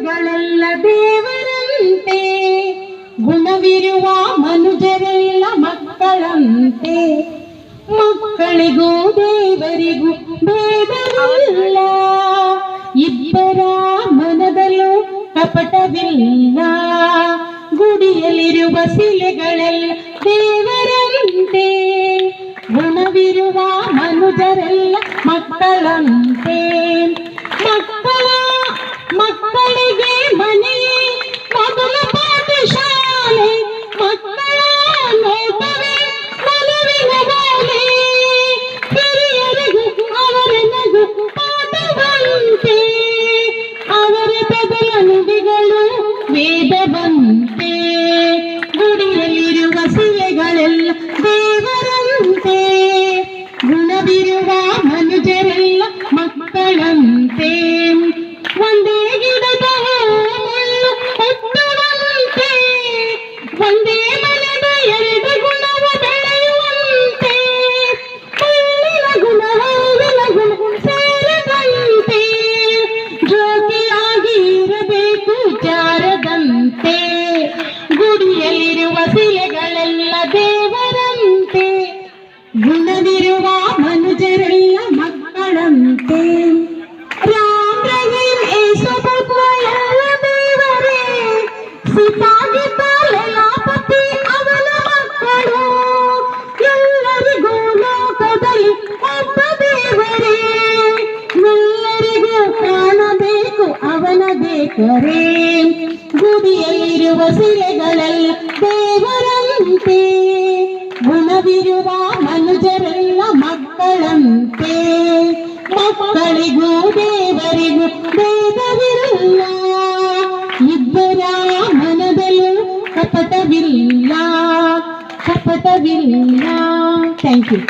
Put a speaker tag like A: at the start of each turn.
A: ವಸಿಲೆಗಳೆಲ್ಲ ದೇವರಂತೆ, ಗುಣವಿರುವ ಮನುಜರೆಲ್ಲ ಮಕ್ಕಳಂತೆ. ಮಕ್ಕಳಿಗೂ ದೇವರಿಗೂ ಭೇದವಿಲ್ಲ, ಇಬ್ಬರ ಮನದಲ್ಲೂ ಕಪಟವಿಲ್ಲ. ಗುಡಿಯಲ್ಲಿರುವ ಶಿಲೆಗಳೆಲ್ಲ ದೇವರಂತೆ, ಗುಣವಿರುವ ಮನುಜರೆಲ್ಲ ಮಕ್ಕಳಂತೆ. ಮಕ್ಕಳಿಗೆ ಮನೆಯೇ ಮೊದಲ ಪಾಠಶಾಲೆ, ಮಕ್ಕಳ ನೋಟವೇ ಮನವಿನ ಬಾಲೆ. ಹಿರಿಯರಿಗೂ ಅವರ ನಗು ಪಾಠವಂತೆ, ಅವರ ಬದಲ ನುಡಿಗಳು ವೇದವಂತೆ. ಗುಡಿಯಲ್ಲಿರುವ ಶಿಲೆಗಳೆಲ್ಲ ದೇವರಂತೆ, ಗುಣವಿರುವ ಮನುಜರೆಲ್ಲ ಮಕ್ಕಳಂತೆ. ಒಂದೇ ಗಿಡದ ಮುಳ್ಳು ಹುಟ್ಟುವಂತೆ, ಒಂದೇ ಮನೆದ ಎರಡು ಗುಣವ ಬೆಳೆಯುವಂತೆ. ಮುಳ್ಳಿನ ಗುಣ ಹೂವಿನ ಗುಣ ಸೇರದಂತೆ, ಜೋಗಿಯಾಗಿ ಇರಬೇಕು ಜಾರದಂತೆ. ಗುಡಿಯಲ್ಲಿರುವ ಶಿಲೆಗಳೆಲ್ಲ ದೇವರಂತೆ, ಗುಣವಿರುವ ಮನುಜರೆಲ್ಲ ಮಕ್ಕಳಂತೆ. ರಾಮ್ ರಹೀಂ ಏಸು ಬಪ್ಪ ಎಲ್ಲ ದೇವರೇ, ಸಿತಾಗಿದ್ದ ಲಲಾಪತಿ ಅವನ ಮಕ್ಕಳು. ಎಲ್ಲರಿಗೂ ಲೋಕದಲ್ಲಿ ಒಬ್ಬ ದೇವರೇ, ಎಲ್ಲರಿಗೂ ಕಾಣಬೇಕು ಅವನ ದೇವರೇ. ಗುಡಿಯಲ್ಲಿರುವ ಶಿಲೆಗಳೆಲ್ಲ ದೇವರಂತೆ, ಗುಣವಿರುವ ಮನುಜರೆಲ್ಲ ಮಕ್ಕಳಂತೆ. ಮಕ್ಕಳಿಗೂ ದೇವರಿಗೂ ಭೇದವಿಲ್ಲ, ಇಬ್ಬರ ಮನದಲ್ಲೂ ಕಪಟವಿಲ್ಲ. Thank you.